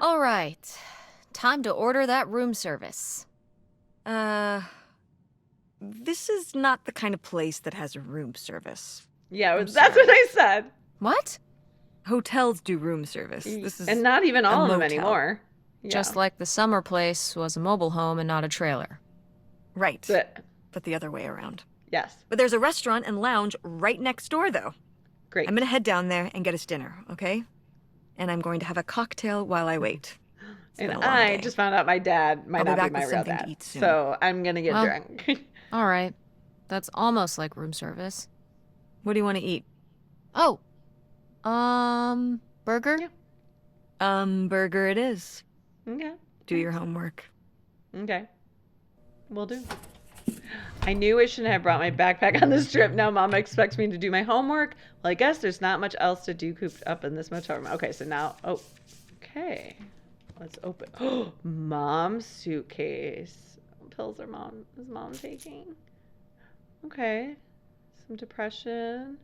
All right. Time to order that room service. This is not the kind of place that has room service. Yeah, I'm that's sorry. what I said. What? Hotels do room service. This is And not even a all of them motel. anymore. Yeah. Just like the summer place was a mobile home and not a trailer. right, But the other way around. yes, But there's a restaurant and lounge right next door, though. great. I'm gonna head down there and get us dinner, okay? And I'm going to have a cocktail while I wait. It's been And a long I day. just found out my dad might I'll be not be back my with real something to dad. eat soon. So I'm gonna get Well- drunk. All right. That's almost like room service. What do you want to eat? Oh. Burger? Yeah. Burger it is. Okay. Do your homework. Okay. Will do. I knew I shouldn't have brought my backpack on this trip. Now Mama expects me to do my homework. Well, I guess there's not much else to do cooped up in this motel room. Okay, so now, okay. Let's open. Oh, Mom's suitcase. What pills is mom taking? Okay. Some depression,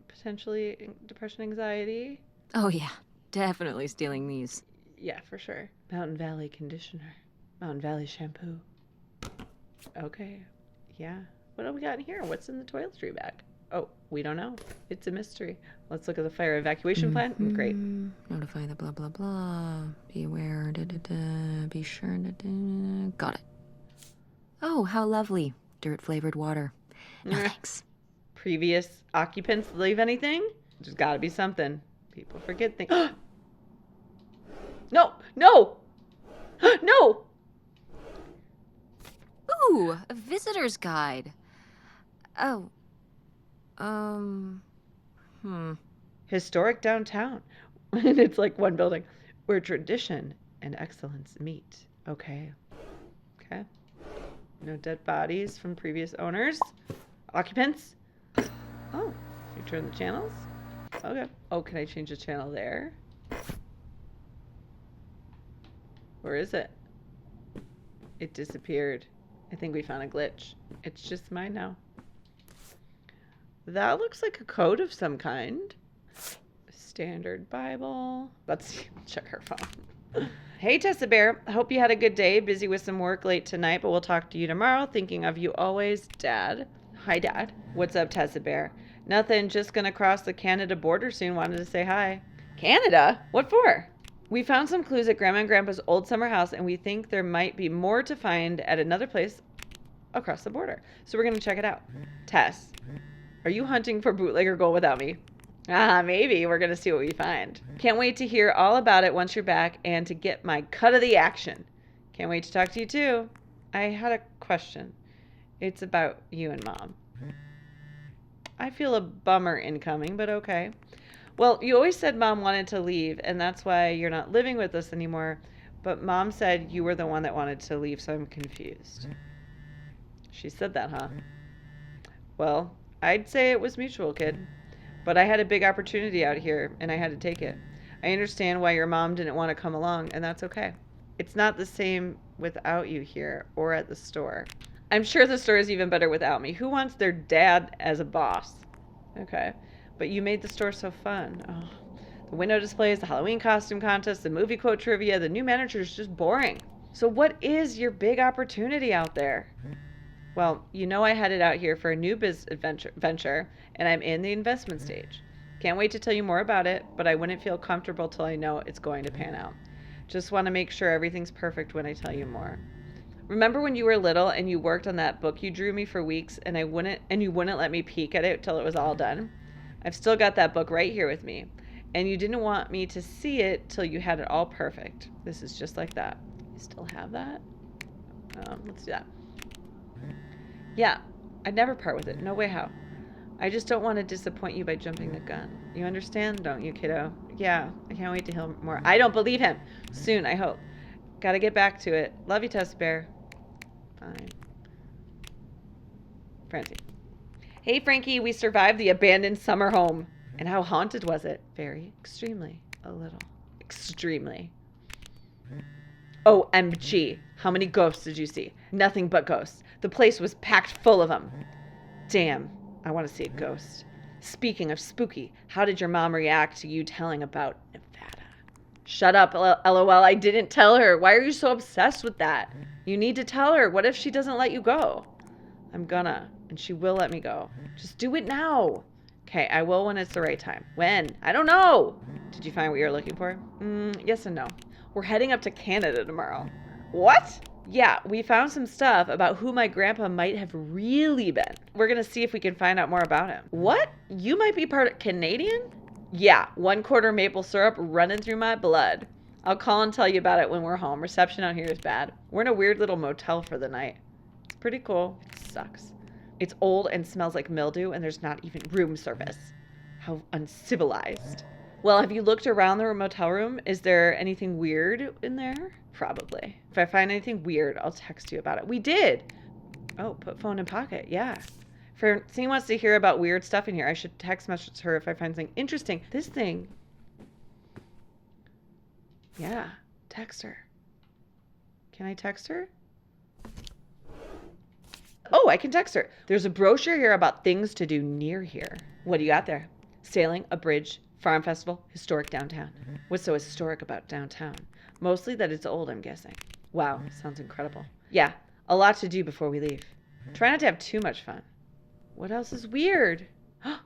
potentially depression, anxiety. Oh, yeah. Definitely stealing these. Yeah, for sure. Mountain Valley conditioner. Mountain Valley shampoo. Okay. Yeah. What do we got in here? What's in the toiletry bag? Oh, we don't know. It's a mystery. Let's look at the fire evacuation plan. Great. Notify the blah blah blah. Be aware. Da, da, da. Be sure. Da, da. Got it. Oh, how lovely. Dirt flavored water. No Eh. thanks. Previous occupants leave anything? There's got to be something. People forget things. No! No! No! Ooh, a visitor's guide. Oh. Historic downtown. And it's like one building where tradition and excellence meet. Okay. Okay. No dead bodies from previous owners. Occupants. Oh, you turn the channels? Okay. Oh, can I change the channel there? Where is it? It disappeared. I think we found a glitch. It's just mine now. That looks like a code of some kind. Standard Bible. Let's check her phone. Hey, Tessa Bear. Hope you had a good day. Busy with some work late tonight, but we'll talk to you tomorrow. Thinking of you always, Dad. Hi, Dad. What's up, Tessa Bear? Nothing. Just gonna cross the Canada border soon. Wanted to say hi. Canada? What for? We found some clues at Grandma and Grandpa's old summer house, and we think there might be more to find at another place across the border. So we're gonna check it out. Tess, are you hunting for bootlegger gold without me? Maybe. We're going to see what we find. Can't wait to hear all about it once you're back and to get my cut of the action. Can't wait to talk to you too. I had a question. It's about you and Mom. I feel a bummer incoming, but okay. Well, you always said Mom wanted to leave, and that's why you're not living with us anymore. But Mom said you were the one that wanted to leave, so I'm confused. She said that, huh? Well, I'd say it was mutual, kid. But I had a big opportunity out here, and I had to take it. I understand why your mom didn't want to come along, and that's okay. It's not the same without you here or at the store. I'm sure the store is even better without me. Who wants their dad as a boss? Okay. But you made the store so fun. Oh, the window displays, the Halloween costume contest, the movie quote trivia, the new manager is just boring. So what is your big opportunity out there? Well, you know I headed out here for a new venture, and I'm in the investment stage. Can't wait to tell you more about it, but I wouldn't feel comfortable till I know it's going to pan out. Just want to make sure everything's perfect when I tell you more. Remember when you were little and you worked on that book you drew me for weeks and you wouldn't let me peek at it till it was all done? I've still got that book right here with me, and you didn't want me to see it till you had it all perfect. This is just like that. You still have that? Let's do that. Yeah, I'd never part with it. No way how. I just don't want to disappoint you by jumping the gun. You understand, don't you, kiddo? Yeah, I can't wait to hear more. I don't believe him. Soon, I hope. Gotta get back to it. Love you, Tess Bear. Fine. Francie. Hey, Frankie, we survived the abandoned summer home. And how haunted was it? Very. Extremely. A little. Extremely. OMG. How many ghosts did you see? Nothing but ghosts. The place was packed full of them. Damn, I want to see a ghost. Speaking of spooky, how did your mom react to you telling about Nevada? Shut up, LOL. I didn't tell her. Why are you so obsessed with that? You need to tell her. What if she doesn't let you go? I'm gonna, and she will let me go. Just do it now. Okay, I will when it's the right time. When? I don't know. Did you find what you're looking for? Yes and no. We're heading up to Canada tomorrow. What? Yeah, we found some stuff about who my grandpa might have really been. We're gonna see if we can find out more about him. What? You might be part of Canadian? Yeah, 1/4 maple syrup running through my blood. I'll call and tell you about it when we're home. Reception out here is bad. We're in a weird little motel for the night. It's pretty cool. It sucks. It's old and smells like mildew, and there's not even room service. How uncivilized. Well, have you looked around the motel room? Is there anything weird in there? Probably. If I find anything weird, I'll text you about it. We did. Oh, put phone in pocket. Yeah. Francine wants to hear about weird stuff in here. I should text message her if I find something interesting. This thing. Yeah. Text her. Can I text her? Oh, I can text her. There's a brochure here about things to do near here. What do you got there? Sailing, a bridge, farm festival, historic downtown. What's so historic about downtown? Mostly that it's old, I'm guessing. Wow, sounds incredible. Yeah, a lot to do before we leave. Try not to have too much fun. What else is weird? Flush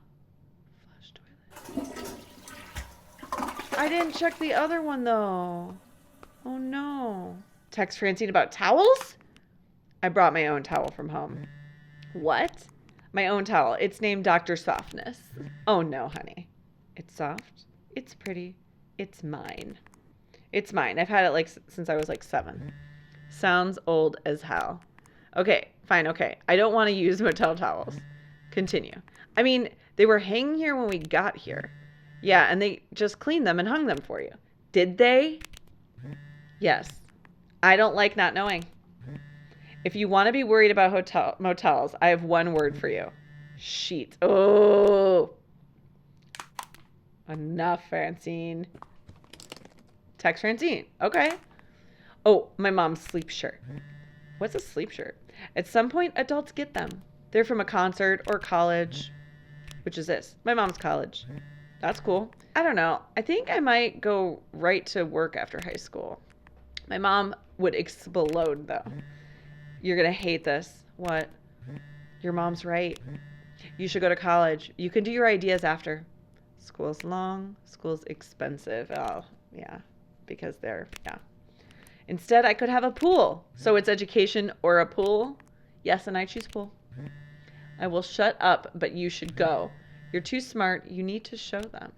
toilet. I didn't check the other one though. Oh no. Text Francine about towels? I brought my own towel from home. What? My own towel. It's named Dr. Softness. Oh no, honey. It's soft. It's pretty. It's mine. It's mine. I've had it since I was 7. Sounds old as hell. Okay, fine, okay. I don't want to use motel towels. Continue. I mean, they were hanging here when we got here. Yeah, and they just cleaned them and hung them for you. Did they? Yes. I don't like not knowing. If you want to be worried about motels, I have one word for you. Sheets. Oh. Enough, Francine. Text Francine. Okay. Oh, my mom's sleep shirt. What's a sleep shirt? At some point, adults get them. They're from a concert or college. Which is this? My mom's college. That's cool. I don't know. I think I might go right to work after high school. My mom would explode, though. You're going to hate this. What? Your mom's right. You should go to college. You can do your ideas after. School's long. School's expensive. Oh, yeah. Because yeah. Instead, I could have a pool. So it's education or a pool? Yes, and I choose pool. I will shut up, but you should go. You're too smart. You need to show them.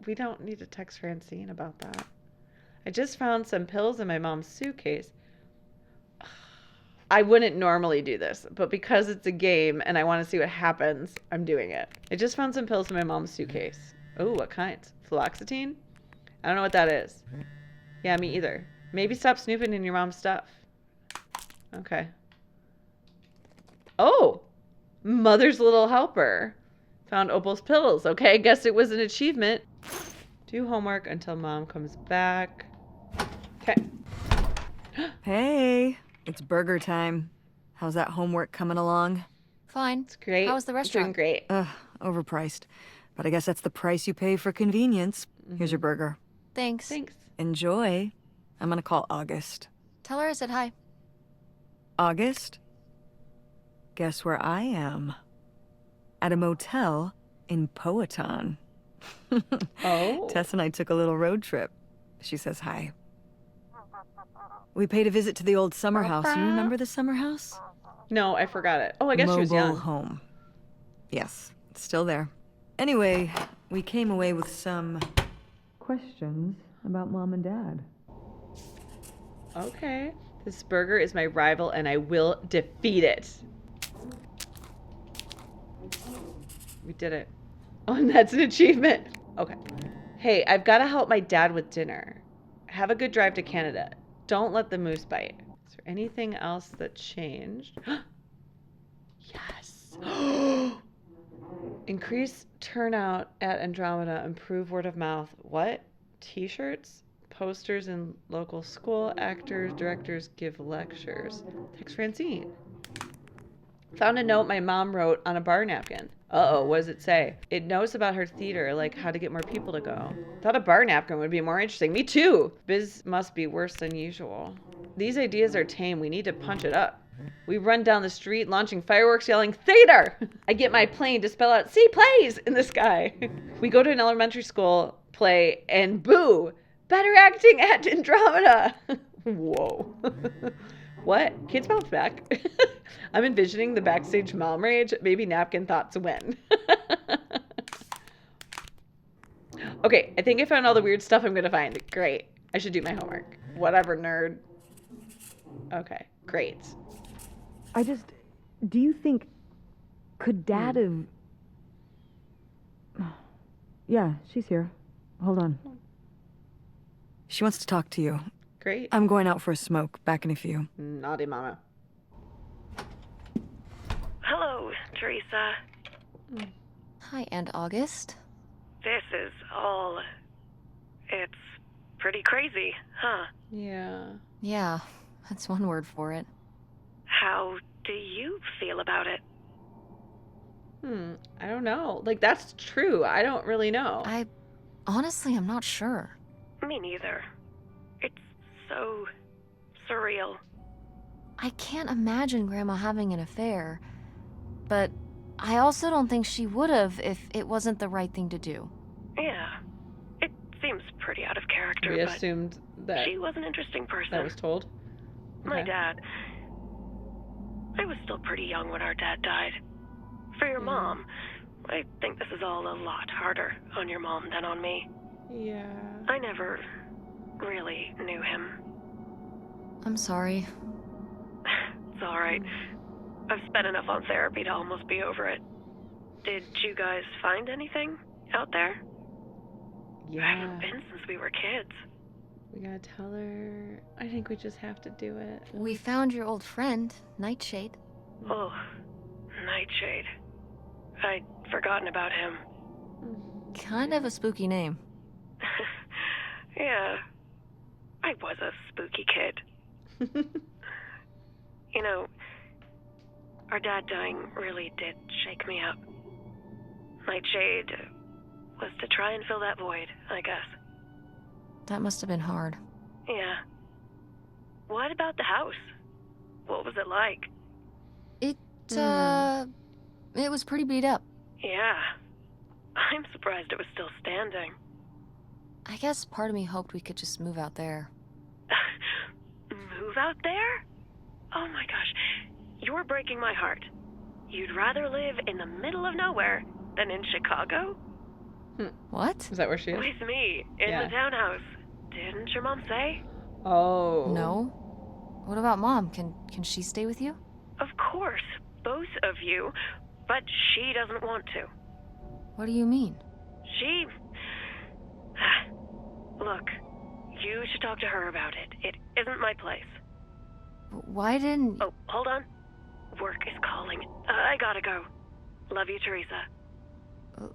We don't need to text Francine about that. I just found some pills in my mom's suitcase. I wouldn't normally do this, but because it's a game and I want to see what happens, I'm doing it. I just found some pills in my mom's suitcase. Oh, what kinds? Fluoxetine? I don't know what that is. Yeah, me either. Maybe stop snooping in your mom's stuff. Okay. Oh! Mother's Little Helper. Found Opal's pills. Okay, guess it was an achievement. Do homework until mom comes back. Okay. Hey, it's burger time. How's that homework coming along? Fine. It's great. How was the restaurant? Doing great. Overpriced. But I guess that's the price you pay for convenience. Here's your burger. Thanks. Thanks. Enjoy. I'm gonna call August. Tell her I said hi. August? Guess where I am? At a motel in Powhatan. Oh. Tess and I took a little road trip. She says hi. We paid a visit to the old summer house. You remember the summer house? No, I forgot it. Oh, I guess she was Mobile young. home. Yes, it's still there. Anyway, we came away with some questions about Mom and Dad. Okay. This burger is my rival and I will defeat it. We did it. Oh, and that's an achievement. Okay. Hey, I've got to help my dad with dinner. Have a good drive to Canada. Don't let the moose bite. Is there anything else that changed? Yes. Increase turnout at Andromeda. Improve word of mouth. What? T-shirts? Posters in local school. Actors, directors give lectures. Text Francine. Found a note my mom wrote on a bar napkin. Uh-oh, what does it say? It knows about her theater, like how to get more people to go. Thought a bar napkin would be more interesting. Me too! Biz must be worse than usual. These ideas are tame. We need to punch it up. We run down the street, launching fireworks, yelling, theater! I get my plane to spell out, see plays in the sky. We go to an elementary school play, and boo! Better acting at Andromeda! Whoa. What? Kids bounce back. I'm envisioning the backstage mom rage. Maybe napkin thoughts win. Okay, I think I found all the weird stuff I'm going to find. Great. I should do my homework. Whatever, nerd. Okay, great. Do you think, could Dad have... Yeah, she's here. Hold on. She wants to talk to you. Great. I'm going out for a smoke. Back in a few. Naughty mama. Hello, Teresa. Hi, Aunt August. This is all... It's pretty crazy, huh? Yeah. Yeah, that's one word for it. How do you feel about it? I don't know. Like, that's true. I don't really know. Honestly, I'm not sure. Me neither. It's so surreal. I can't imagine Grandma having an affair, but I also don't think she would have if it wasn't the right thing to do. Yeah. It seems pretty out of character, We but assumed that she was an interesting person. that was told. My Okay. dad. I was still pretty young when our dad died. For your mom, I think this is all a lot harder on your mom than on me. Yeah. I never really knew him. I'm sorry. It's alright. I've spent enough on therapy to almost be over it. Did you guys find anything out there? I Yeah. haven't been since we were kids. We gotta tell her. I think we just have to do it. We found your old friend, Nightshade. Oh, Nightshade. I'd forgotten about him. Kind of a spooky name. Yeah. I was a spooky kid. You know, our dad dying really did shake me up. Nightshade was to try and fill that void, I guess. That must have been hard. Yeah. What about the house? What was it like? It was pretty beat up. Yeah. I'm surprised it was still standing. I guess part of me hoped we could just move out there. Move out there? Oh my gosh. You're breaking my heart. You'd rather live in the middle of nowhere than in Chicago? What? Is that where she is? With me, in Yeah. the townhouse. Didn't your mom say? Oh. No? What about Mom? Can she stay with you? Of course, both of you, but she doesn't want to. What do you mean? She... Look, you should talk to her about it. It isn't my place. Why didn't... Oh, hold on. Work is calling. I gotta go. Love you, Teresa.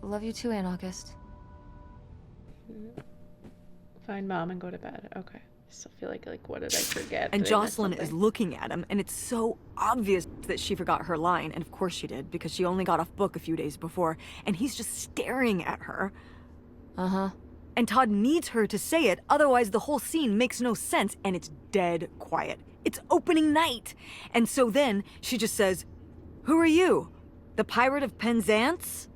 Love you too, Aunt August. Find Mom and go to bed. Okay. I still feel like what did I forget? And Did I miss Jocelyn is something? looking at him, and it's so obvious that she forgot her line, and of course she did, because she only got off book a few days before, and he's just staring at her. Uh-huh. And Todd needs her to say it, otherwise the whole scene makes no sense, and it's dead quiet. It's opening night. And so then she just says, "Who are you? The Pirate of Penzance?"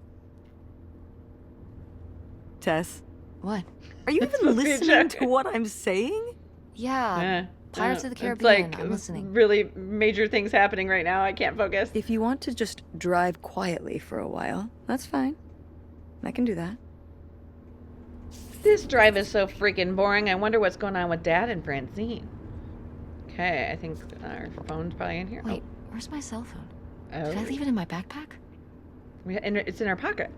Tess, What? are you even listening to what I'm saying? Yeah. Eh, Pirates I of the don't- Caribbean. It's like I'm listening. really major things happening right now. I can't focus. If you want to just drive quietly for a while, that's fine. I can do that. This drive is so freaking boring. I wonder what's going on with Dad and Francine. Okay, I think our phone's probably in here. Wait, where's my cell phone? Oh. Did I leave it in my backpack? It's in our pocket.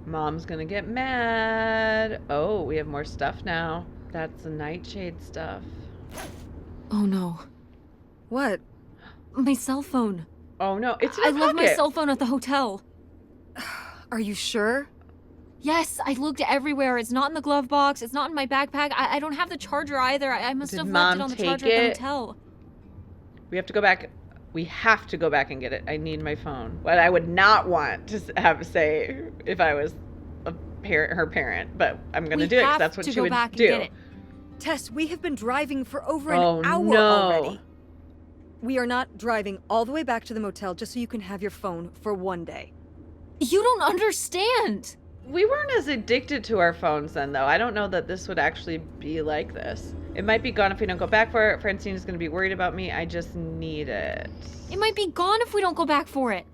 Mom's gonna get mad. Oh, we have more stuff now. That's the Nightshade stuff. Oh no. What? My cell phone. Oh no, it's in I our left my pocket. cell phone at the hotel. Are you sure? Yes, I looked everywhere. It's not in the glove box. It's not in my backpack. I don't have the charger either. I must Did have left Mom it on the take charger at the it? hotel. We have to go back. We have to go back and get it. I need my phone. What I would not want to have say if I was a parent, her parent, but I'm going to do it because that's what she would do. Get it. Tess, we have been driving for over an hour no. already. We are not driving all the way back to the motel just so you can have your phone for one day. You don't understand. We weren't as addicted to our phones then, though. I don't know that this would actually be like this. It might be gone if we don't go back for it. Francine is going to be worried about me. I just need it. It might be gone if we don't go back for it.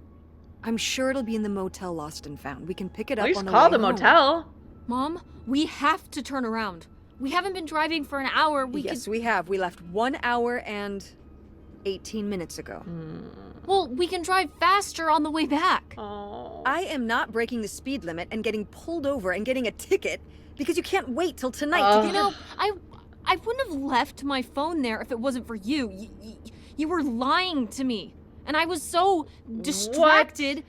I'm sure it'll be in the motel Lost and Found. We can pick it up At least on the call way the home. motel. Mom, we have to turn around. We haven't been driving for an hour. Yes, we have. We left 1 hour and 18 minutes ago. Well, we can drive faster on the way back. Oh. I am not breaking the speed limit and getting pulled over and getting a ticket because you can't wait till tonight to You know, I wouldn't have left my phone there if it wasn't for you. You were lying to me, and I was so distracted.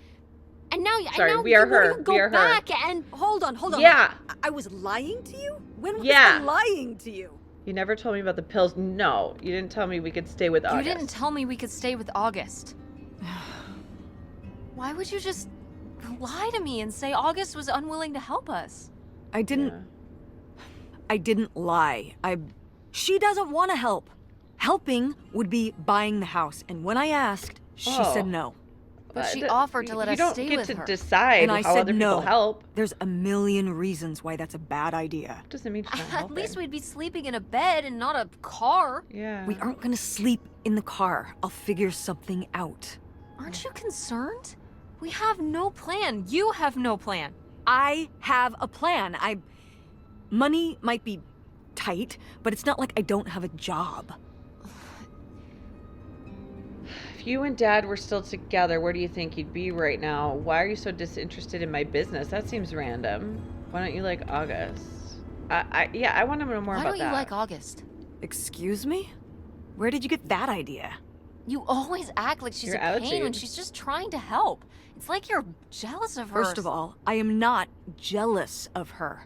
And now, Sorry, and now we are you her. won't go We are her. back and Hold on. Yeah. I was lying to you? When was Yeah. I lying to you? You never told me about the pills. No, you didn't tell me we could stay with August. You didn't tell me we could stay with August. Why would you just lie to me and say August was unwilling to help us? I didn't lie. She doesn't want to help. Helping would be buying the house, and when I asked, she said no. But she offered to let us stay with her. You don't get to decide And I how said other no. people help. There's a million reasons why that's a bad idea. Doesn't mean she's not At helping. least we'd be sleeping in a bed and not a car. Yeah. We aren't gonna sleep in the car. I'll figure something out. Aren't you concerned? We have no plan. You have no plan. I have a plan. Money might be tight, but it's not like I don't have a job. If you and Dad were still together, where do you think you'd be right now? Why are you so disinterested in my business? That seems random. Why don't you like August? I want to know more Why about don't that. you like August? Excuse me? Where did you get that idea? You always act like she's Your a pain when attitude. she's just trying to help. It's like you're jealous of her. First of all, I am not jealous of her.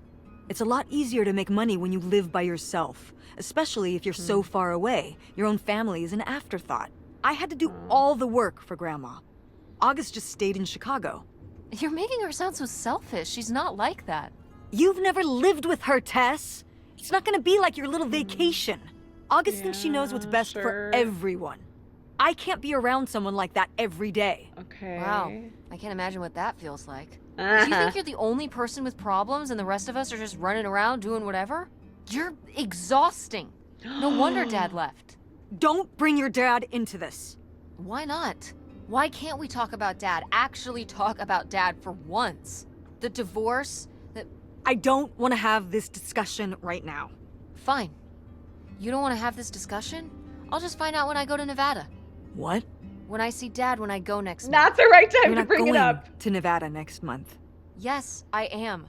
It's a lot easier to make money when you live by yourself, especially if you're so far away. Your own family is an afterthought. I had to do all the work for Grandma. August just stayed in Chicago. You're making her sound so selfish. She's not like that. You've never lived with her, Tess. It's not gonna be like your little vacation. August thinks she knows what's best sure. for everyone. I can't be around someone like that every day. Okay. Wow. I can't imagine what that feels like. If you think you're the only person with problems and the rest of us are just running around doing whatever, you're exhausting. No wonder Dad left. Don't bring your dad into this. Why not? Why can't we talk about Dad? Actually talk about Dad for once. The divorce, I don't want to have this discussion right now. Fine. You don't want to have this discussion? I'll just find out when I go to Nevada. What? When I see Dad when I go next month. Not the right time You're to not bring going it up. to Nevada next month. Yes, I am.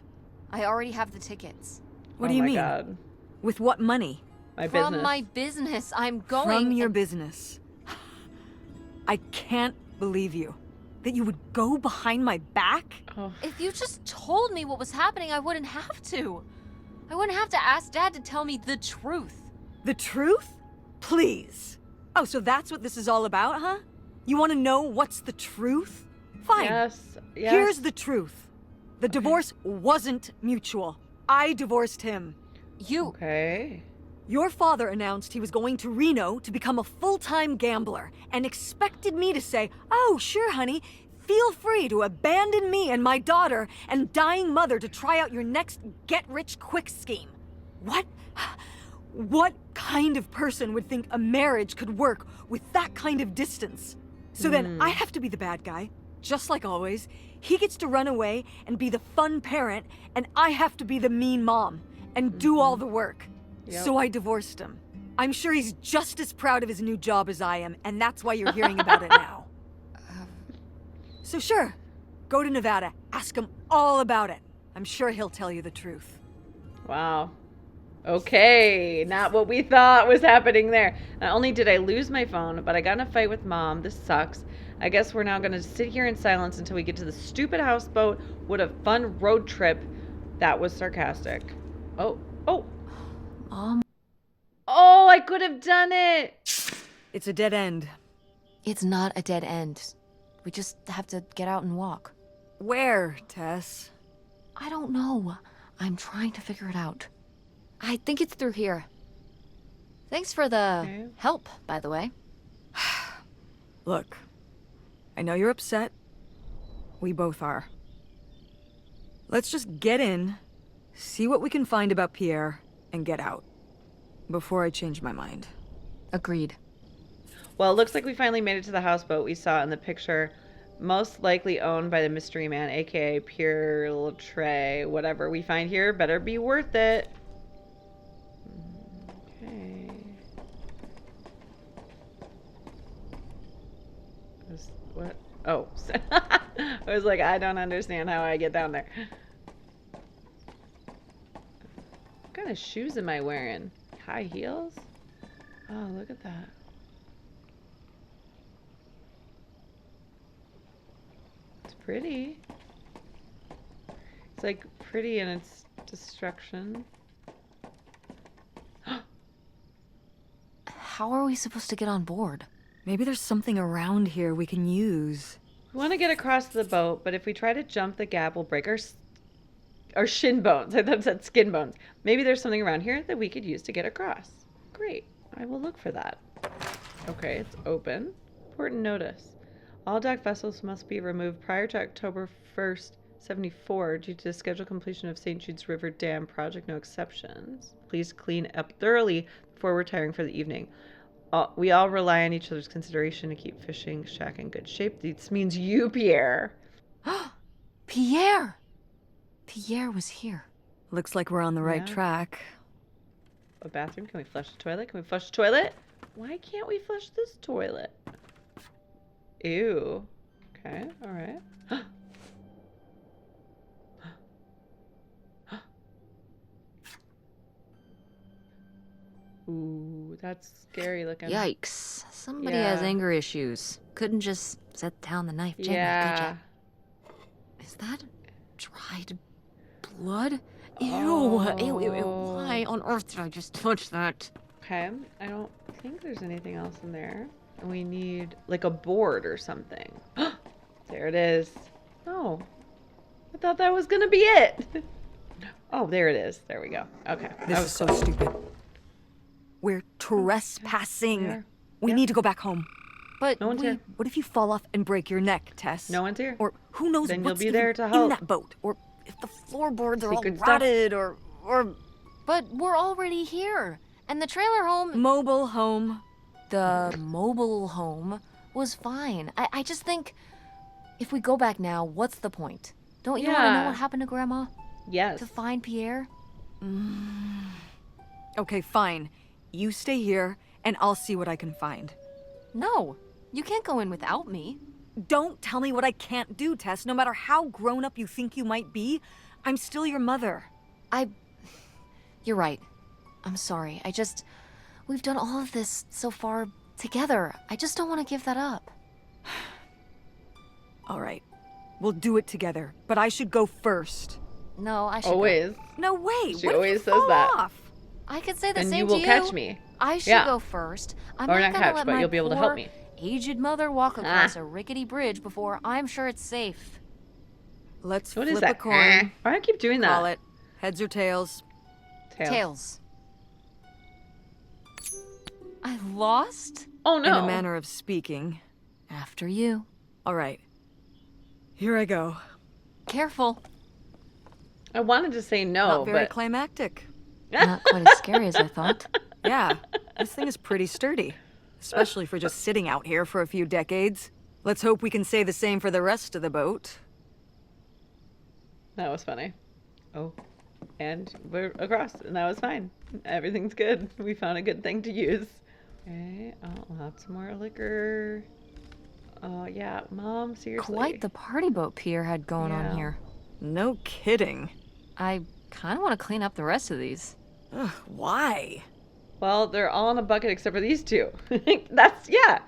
I already have the tickets. What do you mean? God. With what money? My From business. my business, I'm going. From your and- business. I can't believe you. That you would go behind my back? Oh. If you just told me what was happening, I wouldn't have to. I wouldn't have to ask Dad to tell me the truth. The truth? Please. Oh, so that's what this is all about, huh? You want to know what's the truth? Fine. Yes. Yes. Here's the truth. The divorce wasn't mutual. I divorced him. You. Okay. Your father announced he was going to Reno to become a full-time gambler and expected me to say, "Oh, sure, honey, feel free to abandon me and my daughter and dying mother to try out your next get-rich-quick scheme." What? What kind of person would think a marriage could work with that kind of distance? So then I have to be the bad guy, just like always. He gets to run away and be the fun parent, and I have to be the mean mom and do all the work. Yep. So I divorced him. I'm sure he's just as proud of his new job as I am, and that's why you're hearing about it now. So sure, go to Nevada, ask him all about it. I'm sure he'll tell you the truth. Wow. Okay, not what we thought was happening there. Not only did I lose my phone, but I got in a fight with Mom. This sucks. I guess we're now going to sit here in silence until we get to the stupid houseboat. What a fun road trip. That was sarcastic. Oh. Mom. Oh, I could have done it. It's a dead end. It's not a dead end. We just have to get out and walk. Where, Tess? I don't know. I'm trying to figure it out. I think it's through here. Thanks for the Okay. help, by the way. Look, I know you're upset. We both are. Let's just get in, see what we can find about Pierre, and get out. Before I change my mind. Agreed. Well, it looks like we finally made it to the houseboat we saw in the picture. Most likely owned by the mystery man, aka Pierre Latreille. Whatever we find here better be worth it. Okay. What? Oh. I was like, I don't understand how I get down there. What kind of shoes am I wearing? High heels? Oh, look at that. It's pretty. It's like pretty in its destruction. How are we supposed to get on board? Maybe there's something around here we can use. We want to get across the boat, but if we try to jump the gap, we'll break our shin bones. I thought it said skin bones. Maybe there's something around here that we could use to get across. Great. I will look for that. Okay, it's open. Important notice. All dock vessels must be removed prior to October 1st, 74 due to the scheduled completion of St. Jude's River Dam project. No exceptions. Please clean up thoroughly before retiring for the evening. We all rely on each other's consideration to keep fishing shack in good shape. This means you, Pierre. Pierre! Pierre was here. Looks like we're on the right Yeah. track. A bathroom? Can we flush the toilet? Can we flush the toilet? Why can't we flush this toilet? Ew. Okay, alright. Ooh, that's scary looking. Yikes. Somebody has Yeah. anger issues. Couldn't just set down the knife gently, Yeah. could you? Is that dried blood? Ew. Ew, ew, ew. Oh. Why on earth did I just touch that? Okay, I don't think there's anything else in there. And we need like a board or something. There it is. Oh, I thought that was gonna be it. Oh, there it is. There we go. Okay. This is so stupid. We're trespassing. are. We Yeah. need to go back home. But No one's we... here. What if you fall off and break your neck, Tess? No one's here. Or who knows Then you'll what's be even there to in help. that boat? Or if the floorboards are all Secret stuff. rotted, or But we're already here. And the trailer home... mobile home. The mobile home was fine. I just think... If we go back now, what's the point? Don't you want to know Yeah. what happened to Grandma? Yes. To find Pierre? Okay, fine. You stay here, and I'll see what I can find. No. You can't go in without me. Don't tell me what I can't do, Tess. No matter how grown up you think you might be, I'm still your mother. You're right. I'm sorry. We've done all of this so far together. I just don't want to give that up. All right. We'll do it together, but I should go first. No, I should go. Always. No way. She What if always you says fall that. off? I could say the And same you will to you. catch me. I should Yeah. go first. I'm Or not not gonna catch, let but my you'll be able to help poor, me. aged mother walk across a rickety bridge before I'm sure it's safe. Let's What flip is that? a coin. Why do I keep doing that? Call it. Heads or tails? Tails. I lost? Oh no. In a manner of speaking. After you. All right. Here I go. Careful. I wanted to say no, Not very but climactic. Not quite as scary as I thought. Yeah, this thing is pretty sturdy. Especially for just sitting out here for a few decades. Let's hope we can say the same for the rest of the boat. that was funny. Oh. And we're across, and that was fine. Everything's good. We found a good thing to use. Okay, I'll have some more liquor. Oh, yeah, Mom, seriously. Quite the party boat Pierre had going Yeah. on here. No kidding. I kind of want to clean up the rest of these. Ugh, why? Well, they're all in a bucket except for these two. That's, yeah.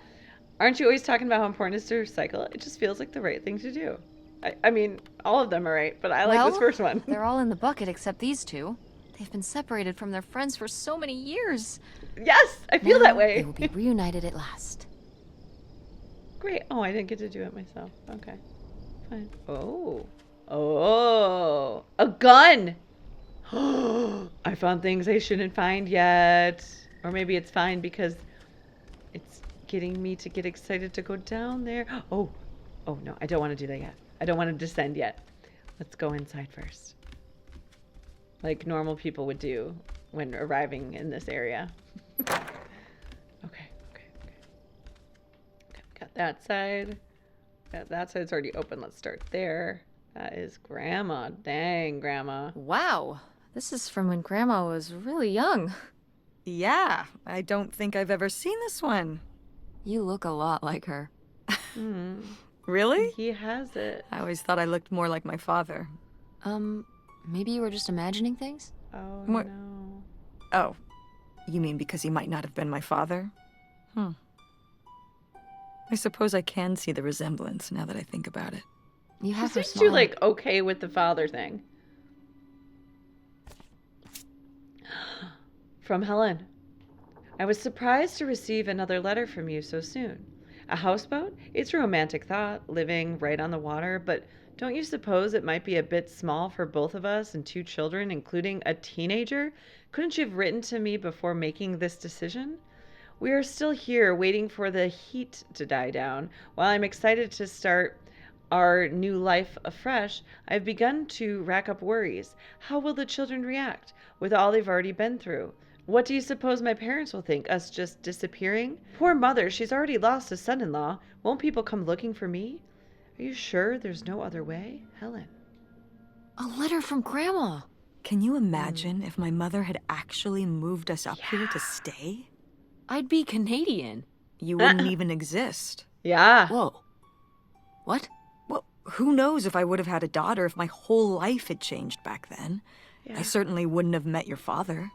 Aren't you always talking about how important it is to recycle? It just feels like the right thing to do. I mean, all of them are right, but I like this Well, first one. They're all in the bucket except these two. They've been separated from their friends for so many years. Yes, I feel Now that way. They will be reunited at last. great. Oh, I didn't get to do it myself. Okay. Fine. Oh. Oh. A gun! I found things I shouldn't find yet. Or maybe it's fine because it's getting me to get excited to go down there. Oh. Oh, no. I don't want to do that yet. I don't want to descend yet. Let's go inside first. Like normal people would do when arriving in this area. Okay. Got that side. That side's already open. Let's start there. That is Grandma. Dang, Grandma. Wow. This is from when Grandma was really young. Yeah, I don't think I've ever seen this one. You look a lot like her. Mm, Really? he has it. I always thought I looked more like my father. Maybe you were just imagining things? Oh, What? no. Oh, you mean because he might not have been my father? I suppose I can see the resemblance now that I think about it. You She have her seems too, smile. like, okay with the father thing. From Helen. I was surprised to receive another letter from you so soon. A houseboat? It's a romantic thought, living right on the water, but don't you suppose it might be a bit small for both of us and 2 children, including a teenager? Couldn't you have written to me before making this decision? We are still here waiting for the heat to die down. While I'm excited to start our new life afresh, I've begun to rack up worries. How will the children react with all they've already been through? What do you suppose my parents will think? Us just disappearing? Poor mother, she's already lost a son-in-law. Won't people come looking for me? Are you sure there's no other way? Helen. A letter from Grandma. Can you imagine if my mother had actually moved us up here to stay? I'd be Canadian. You wouldn't even exist. Yeah. Whoa. What? Well, who knows if I would have had a daughter if my whole life had changed back then. Yeah. I certainly wouldn't have met your father.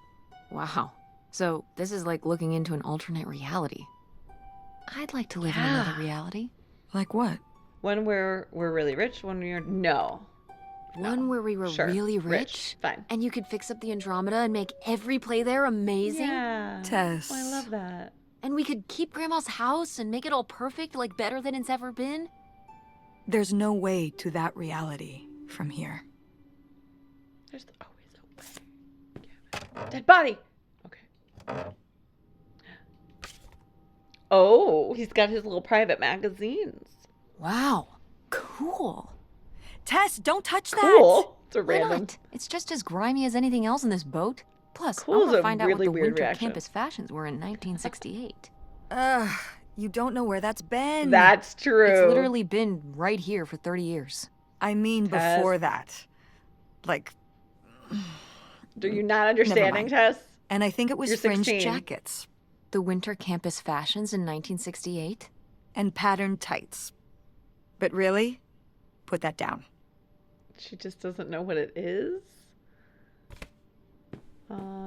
Wow. So this is like looking into an alternate reality. I'd like to live in another reality. Like what? One where we're really rich, one where no. One where we were Sure. really rich. Fine. And you could fix up the Andromeda and make every play there amazing. Yeah. Tess. Oh, I love that. And we could keep Grandma's house and make it all perfect, like better than it's ever been. There's no way to that reality from here. There's always a way. Dead body. Okay. Oh, he's got his little private magazines. Wow. Cool. Tess, don't touch that! Cool. It's a Why random. not? It's just as grimy as anything else in this boat. Plus, Cool I is want to a find out really what the weird winter reaction. campus fashions were in 1968. You don't know where that's been. That's true. It's literally been right here for 30 years. I mean Tess. before that. Like, Do you not understanding, mind. Tess? and I think it was You're fringe 16. jackets The winter campus fashions in 1968? and patterned tights. But really, put that down. She just doesn't know what it is.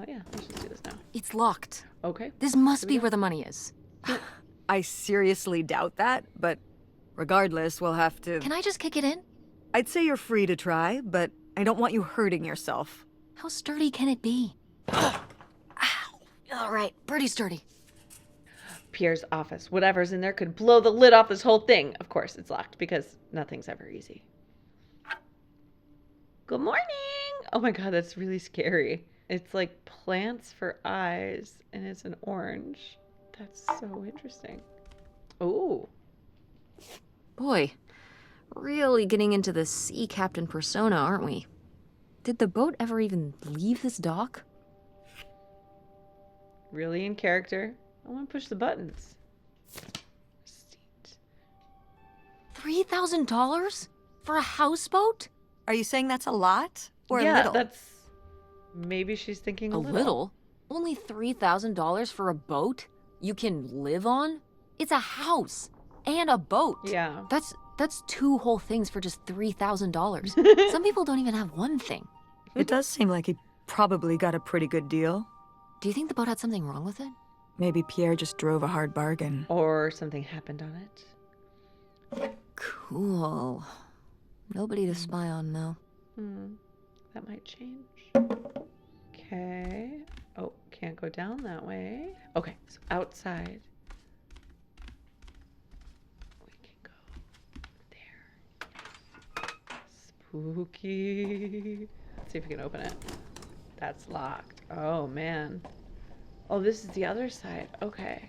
Yeah, let's just do this now. It's locked. Okay. This must Here we be go. where the money is. I seriously doubt that, but regardless, we'll have to... Can I just kick it in? I'd say you're free to try, but I don't want you hurting yourself. How sturdy can it be? Ow. All right, pretty sturdy. Pierre's office. Whatever's in there could blow the lid off this whole thing. Of course, it's locked because nothing's ever easy. Good morning. Oh my god, that's really scary. It's like plants for eyes, and it's an orange. That's so interesting. Oh, Boy, really getting into the sea captain persona, aren't we? Did the boat ever even leave this dock? really in character. I want to push the buttons. Seat. $3,000 for a houseboat? Are you saying that's a lot? Or a Yeah, little? that's maybe she's thinking A little? Only $3,000 for a boat you can live on? It's a house and a boat. Yeah. That's 2 whole things for just $3,000. Some people don't even have one thing. It does seem like he probably got a pretty good deal. Do you think the boat had something wrong with it? Maybe Pierre just drove a hard bargain. Or something happened on it. Cool. Nobody to spy on, though. That might change. Okay. Oh, can't go down that way. Okay, so outside. We Spooky. Let's see if we can open it. That's locked. Oh, man. Oh, this is the other side. Okay.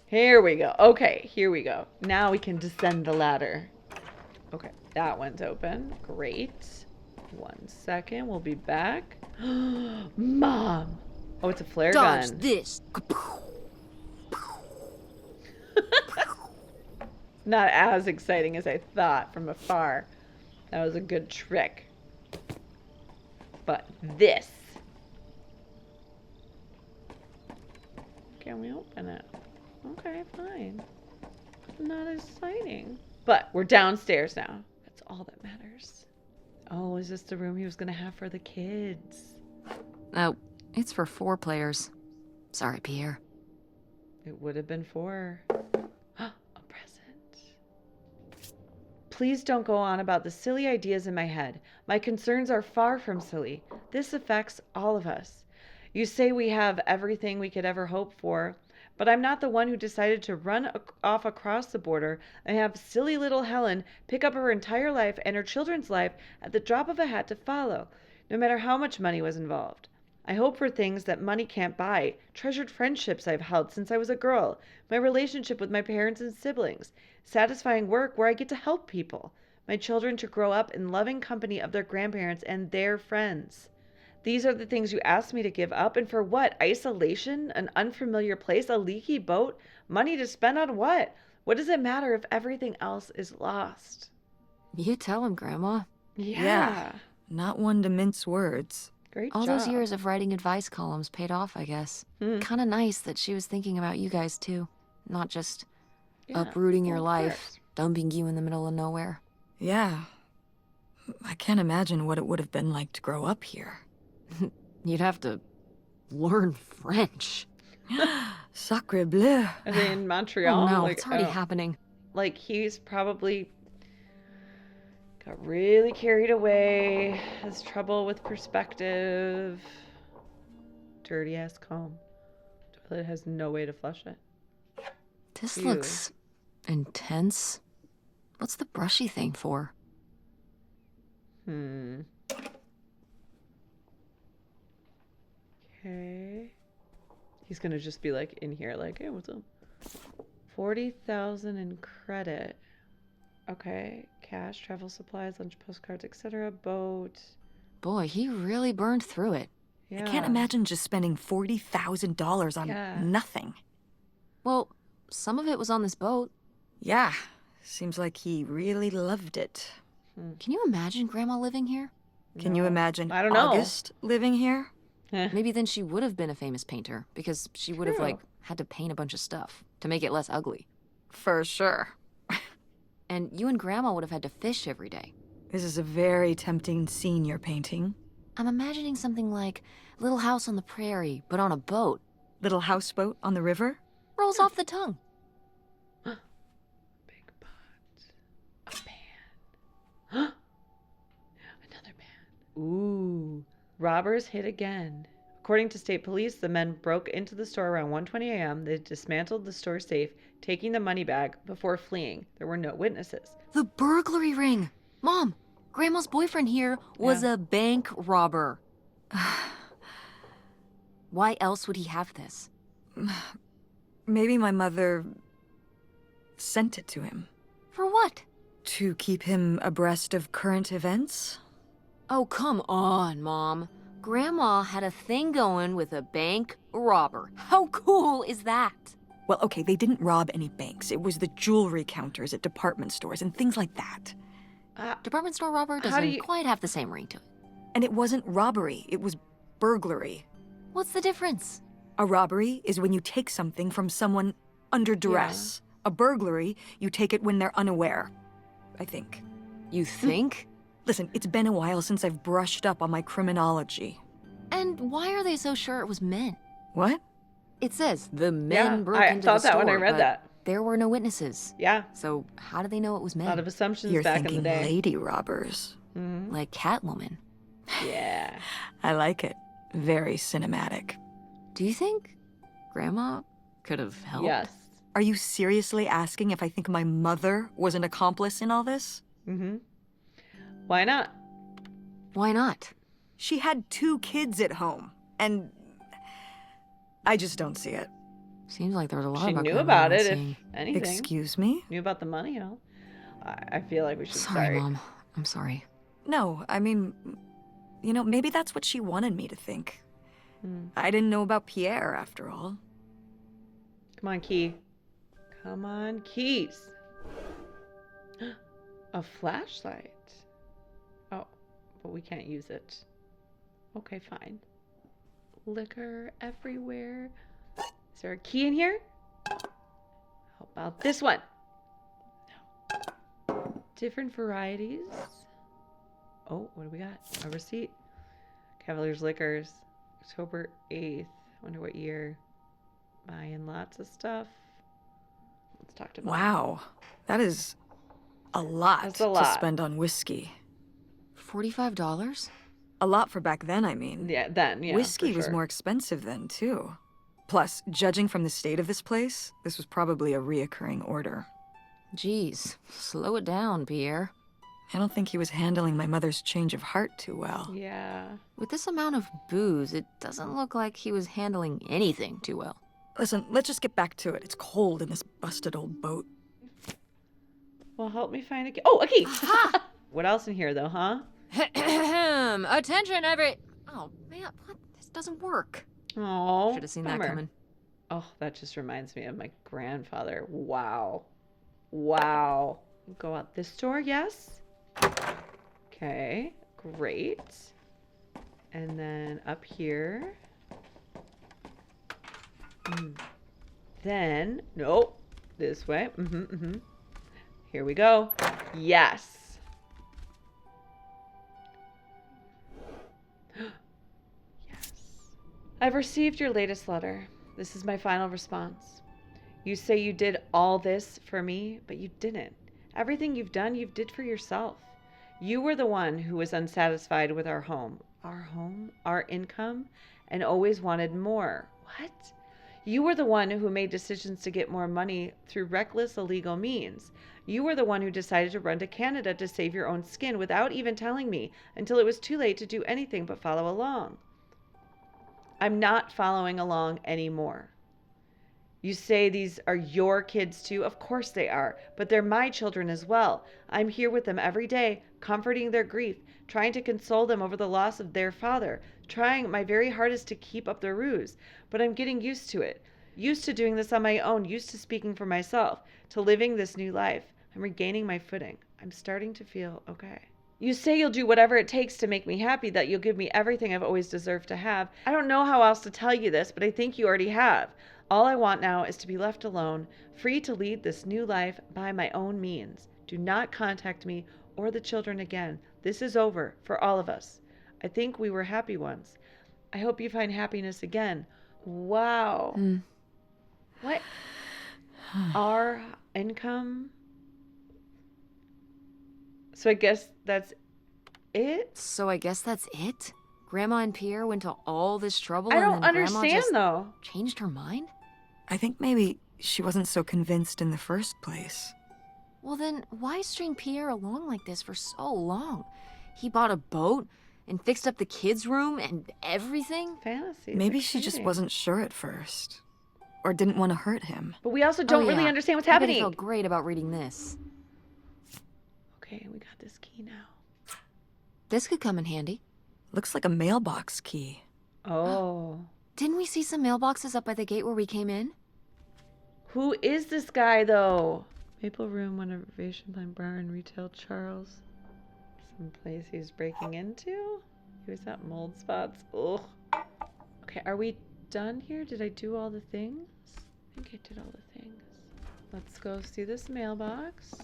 Here we go. Okay, here we go. Now we can descend the ladder. Okay, that one's open. Great. 1 second. We'll be back. Mom! Oh, it's a flare Dodge gun. this. Not as exciting as I thought from afar. That was a good trick. But this. Can we open it? Okay, fine. Not exciting. But we're downstairs now. That's all that matters. Oh, is this the room he was going to have for the kids? Oh, it's for 4 players. Sorry, Pierre. It would have been 4. A present. Please don't go on about the silly ideas in my head. My concerns are far from silly. This affects all of us. You say we have everything we could ever hope for, but I'm not the one who decided to run off across the border and have silly little Helen pick up her entire life and her children's life at the drop of a hat to follow, no matter how much money was involved. I hope for things that money can't buy, treasured friendships I've held since I was a girl, my relationship with my parents and siblings, satisfying work where I get to help people, my children to grow up in loving company of their grandparents and their friends. These are the things you asked me to give up, and for what? Isolation? An unfamiliar place? A leaky boat? Money to spend on what? What does it matter if everything else is lost? You tell him, Grandma. Yeah. Not one to mince words. Great All job. those years of writing advice columns paid off, I guess. Hmm. Kind of nice that she was thinking about you guys, too. Not just Yeah, uprooting your of life, course. dumping you in the middle of nowhere. Yeah. I can't imagine what it would have been like to grow up here. You'd have to learn French. Sacre bleu. Are they in Montreal? Oh no, Like, it's already oh. happening. Like, he's probably got really carried away, has trouble with perspective. Dirty ass comb. Toilet has no way to flush it. This Ew. looks intense. What's the brushy thing for? Okay. He's gonna just be like in here, like, hey, what's up? 40,000 in credit. Okay. Cash, travel supplies, lunch postcards, etc. Boat. Boy, he really burned through it. Yeah. I can't imagine just spending $40,000 on Yeah. nothing. Well, some of it was on this boat. Yeah. Seems like he really loved it. Can you imagine Grandma living here? Can you No. imagine I don't know. August living here? Maybe then she would have been a famous painter because she would have, True. like, had to paint a bunch of stuff to make it less ugly. For sure. And you and Grandma would have had to fish every day. This is a very tempting scene you're painting. I'm imagining something like Little House on the Prairie, but on a boat. Little houseboat on the river? Rolls off the tongue. Big pot. A pan. Another pan. Ooh. Robbers hit again. According to state police, the men broke into the store around 1:20 a.m. They dismantled the store safe, taking the money bag before fleeing. There were no witnesses. The burglary ring. Mom, Grandma's boyfriend here was a bank robber. Why else would he have this? Maybe my mother sent it to him. For what? To keep him abreast of current events? Oh, come on, Mom. Grandma had a thing going with a bank robber. How cool is that? Well, okay, they didn't rob any banks. It was the jewelry counters at department stores and things like that. Department store robber How doesn't do you- quite have the same ring to it. And it wasn't robbery, it was burglary. What's the difference? A robbery is when you take something from someone under duress. A burglary, you take it when they're unaware, I think. You think? Listen, it's been a while since I've brushed up on my criminology. And why are they so sure it was men? What? It says the men Yeah, broke I into thought the that store, when I read but that. there were no witnesses. Yeah. So how do they know it was A men? lot of assumptions You're back in the thinking day. lady robbers. Like Catwoman. Yeah. I like it. Very cinematic. Do you think Grandma could have helped? Yes. Are you seriously asking if I think my mother was an accomplice in all this? Mm-hmm. Why not? Why not? She had 2 kids at home, and I just don't see it. Seems like there was a lot She about knew Grandma about not it, seeing. if anything. Excuse me? Knew about the money and all. I feel like we should Sorry, Mom. I'm sorry. No, I mean, maybe that's what she wanted me to think. I didn't know about Pierre, after all. Come on, Key. Come on, keys. A flashlight. Oh, but we can't use it. Okay, fine. Liquor everywhere. Is there a key in here? How about this one? No. Different varieties. Oh, what do we got? A receipt. Cavaliers Liquors. October 8th. Wonder what year. Buying lots of stuff. Let's talk to Mom. Wow, that is a lot That's a lot. to spend on whiskey. $45? A lot for back then, I mean. Yeah, then, yeah. Whiskey for was sure. more expensive then, too. Plus, judging from the state of this place, this was probably a reoccurring order. Jeez, slow it down, Pierre. I don't think he was handling my mother's change of heart too well. Yeah. With this amount of booze, it doesn't look like he was handling anything too well. Listen, let's just get back to it. It's cold in this busted old boat. Well, help me find a key. Oh, a key! What else in here, though, huh? Attention, every... Oh, man, what? This doesn't work. Oh, Should have seen that coming. Oh, that just reminds me of my grandfather. Wow. Wow. Go out this door, yes? Okay, great. And then up here. Then, nope, this way. Here we go. Yes. Yes. I've received your latest letter. This is my final response. You say you did all this for me, but you didn't. Everything you've done, you've did for yourself. You were the one who was unsatisfied with our home, our income, and always wanted more. What? You were the one who made decisions to get more money through reckless, illegal means. You were the one who decided to run to Canada to save your own skin without even telling me until it was too late to do anything but follow along. I'm not following along anymore. You say these are your kids too? Of course they are, but they're my children as well. I'm here with them every day, comforting their grief, trying to console them over the loss of their father, trying my very hardest to keep up the ruse, but I'm getting used to it. Used to doing this on my own, used to speaking for myself, to living this new life. I'm regaining my footing. I'm starting to feel okay. You say you'll do whatever it takes to make me happy, that you'll give me everything I've always deserved to have. I don't know how else to tell you this, but I think you already have. All I want now is to be left alone, free to lead this new life by my own means. Do not contact me or the children again. This is over for all of us. I think we were happy once. I hope you find happiness again. Wow. What? Our income? So I guess that's it? So I guess that's it? Grandma and Pierre went to all this trouble I and don't then Grandma understand, just though. changed her mind? I think maybe she wasn't so convinced in the first place. Well then, why string Pierre along like this for so long? He bought a boat and fixed up the kids' room and everything? Fantasy. Maybe she just wasn't sure at first. Or didn't want to hurt him. But we also don't Oh, really yeah. understand what's I bet he happening. felt great about reading this. Okay, we got this key now. This could come in handy. Looks like a mailbox key. Oh. Didn't we see some mailboxes up by the gate where we came in? Who is this guy, though? Maple Room, renovation plan, bar and retail, Charles. Some place he's breaking into? He was at mold spots. Ugh. Okay, are we done here? Did I do all the things? I think I did all the things. Let's go see this mailbox.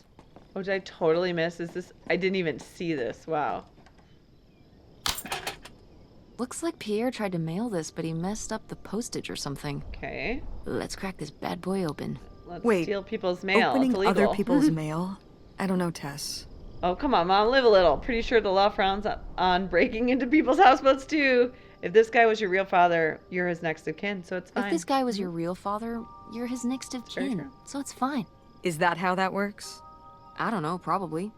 Oh, did I totally miss? Is this... I didn't even see this. Wow. Looks like Pierre tried to mail this, but he messed up the postage or something. Okay. Let's crack this bad boy open. Let's Wait, steal people's mail. Opening it's illegal. other people's mail? I don't know, Tess. Oh, come on, Mom. Live a little. Pretty sure the law frowns on breaking into people's houseboats, too. If this guy was your real father, you're his next of kin, so it's fine. If this guy was your real father, You're his next of Very kin, true. so it's fine. Is that how that works? I don't know, probably.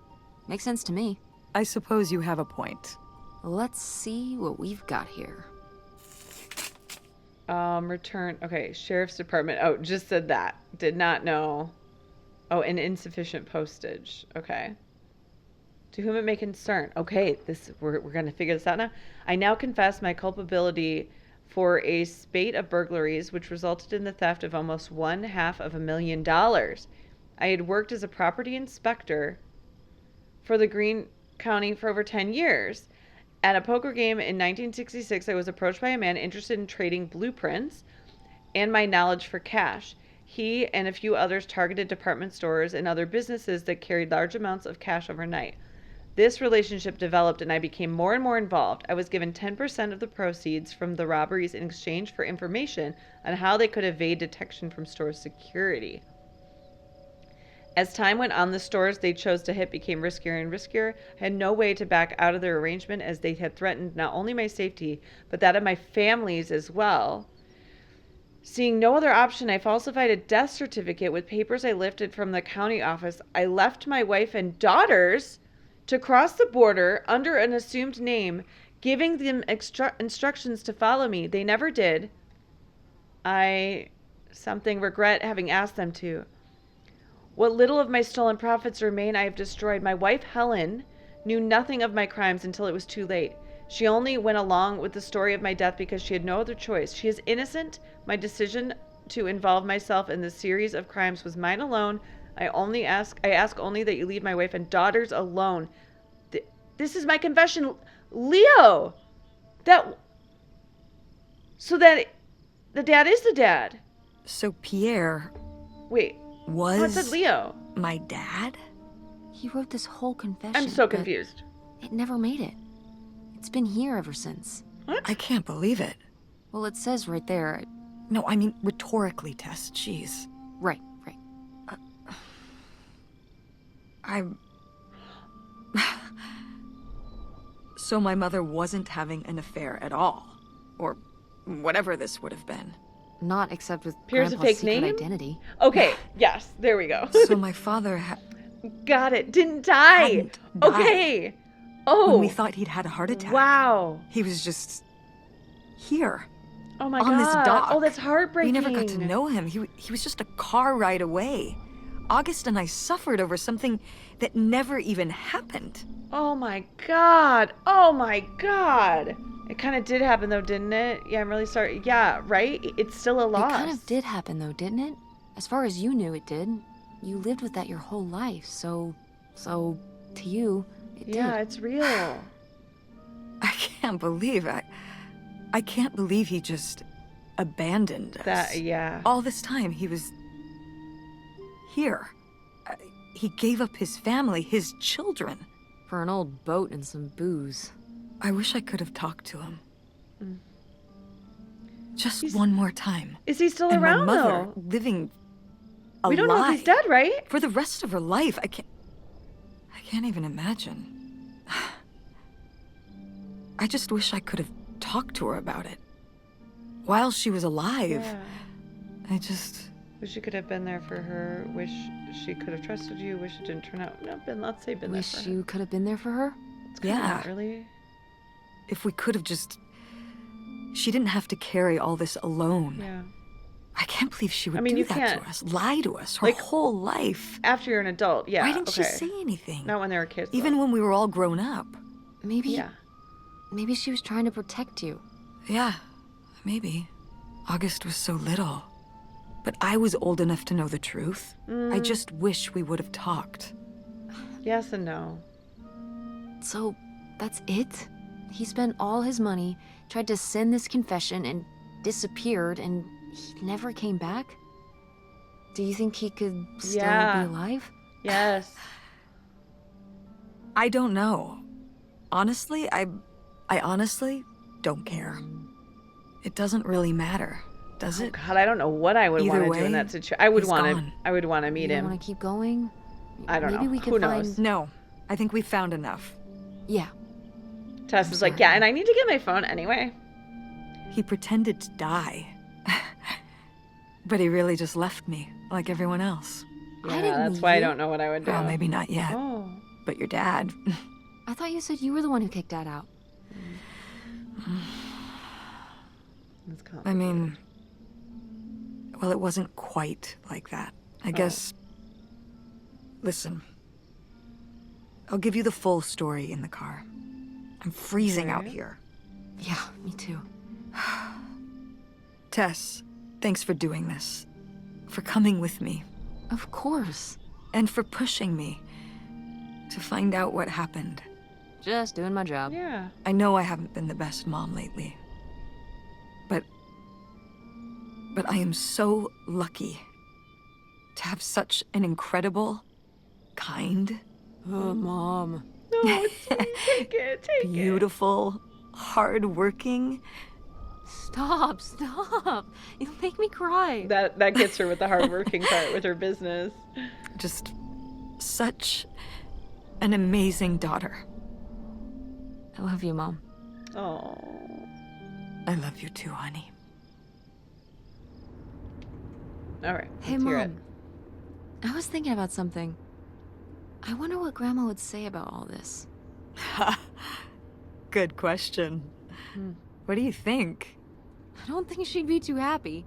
Makes sense to me. I suppose you have a point. Let's see what we've got here. Return. Okay, Sheriff's Department. Oh, just said that. Did not know. Oh, and insufficient postage. Okay. To whom it may concern. Okay, we're going to figure this out now. I now confess my culpability for a spate of burglaries which resulted in the theft of almost $500,000. I had worked as a property inspector for the Greene County for over 10 years. At a poker game in 1966, I was approached by a man interested in trading blueprints and my knowledge for cash. He and a few others targeted department stores and other businesses that carried large amounts of cash overnight. This relationship developed and I became more and more involved. I was given 10% of the proceeds from the robberies in exchange for information on how they could evade detection from store security. As time went on, the stores they chose to hit became riskier and riskier. I had no way to back out of their arrangement as they had threatened not only my safety, but that of my family's as well. Seeing no other option, I falsified a death certificate with papers I lifted from the county office. I left my wife and daughters to cross the border under an assumed name, giving them instructions to follow me. They never did. I regret having asked them to. What little of my stolen profits remain I have destroyed. My wife, Helen, knew nothing of my crimes until it was too late. She only went along with the story of my death because she had no other choice. She is innocent. My decision to involve myself in this series of crimes was mine alone. I ask only that you leave my wife and daughters alone. This is my confession. Leo! So that the dad is the dad. So Pierre Wait. was Oh, it said Leo. my dad? He wrote this whole confession. I'm so but confused. It never made it. It's been here ever since. What? I can't believe it. Well, it says right there. No, I mean rhetorically, Tess. Jeez. Right. So my mother wasn't having an affair at all. Or whatever this would have been. Not except with Pierre's a Grandpa's fake secret name? identity. Okay. Yes. There we go. So my father Got it. Didn't die. Hadn't died. Okay. Oh. when we thought he'd had a heart attack. Wow. He was just here. Oh my On god. this dock. Oh, that's heartbreaking. We never got to know him. He was just a car ride away. August and I suffered over something that never even happened. Oh my god. Oh my god. It kind of did happen though, didn't it? Yeah, I'm really sorry. Yeah, right? It's still a loss. It kind of did happen though, didn't it? As far as you knew, it did. You lived with that your whole life, so to you, it Yeah, did. it's real. I can't believe I can't believe he just abandoned us. That, yeah. All this time he was here. He gave up his family, his children. For an old boat and some booze. I wish I could have talked to him. Just He's- one more time. Is he still And around my mother though? living alive. We don't know if he's dead, right? For the rest of her life. I can't even imagine. I just wish I could have talked to her about it. While she was alive. Yeah. I just... Wish you could have been there for her. Wish she could have trusted you. Wish it didn't turn out. No, let's say been Wish there for you her. could have been there for her? It's kinda Yeah. not really. If we could have just... She didn't have to carry all this alone. Yeah. I can't believe she would mean, do you that can't- to us. Lie to us her Like- whole life. After you're an adult, yeah. Why didn't okay. she say anything? Not when they were kids. Even though. when we were all grown up. Maybe Yeah. maybe she was trying to protect you. Yeah, maybe. August was so little. But I was old enough to know the truth. I just wish we would have talked. Yes and no. So, that's it? He spent all his money, tried to send this confession, and disappeared, and he never came back? Do you think he could still Yeah. be alive? Yes. I don't know. Honestly, I honestly don't care. It doesn't really matter, does Oh it? God, I don't know what I would Either want to do in way, that situation. I would he's want to. gone. I would want to You meet don't him. want to keep going? I don't Maybe know. we could Who find... knows? No, I think we found enough. Yeah. Tess I'm is like, sorry. yeah, and I need to get my phone anyway. He pretended to die. But he really just left me, like everyone else. I Yeah, didn't that's leave why I you. don't know what I would do. Well, maybe not yet. Oh. But your dad. I thought you said you were the one who kicked Dad out. That's complicated. I mean, well, it wasn't quite like that. I guess. Listen, I'll give you the full story in the car. I'm freezing out Okay. here. Yeah, me too. Tess, thanks for doing this. For coming with me. Of course. And for pushing me to find out what happened. Just doing my job. Yeah. I know I haven't been the best mom lately. But I am so lucky to have such an incredible, kind, Oh, Mom. No, it's sweet. Take it. Take it. beautiful, hardworking. Stop. You'll make me cry. That gets her with the hardworking part with her business. Just such an amazing daughter. I love you, Mom. Oh. I love you too, honey. All right. Hey, let's hear it. Mom. I was thinking about something. I wonder what Grandma would say about all this. Good question. What do you think? I don't think she'd be too happy.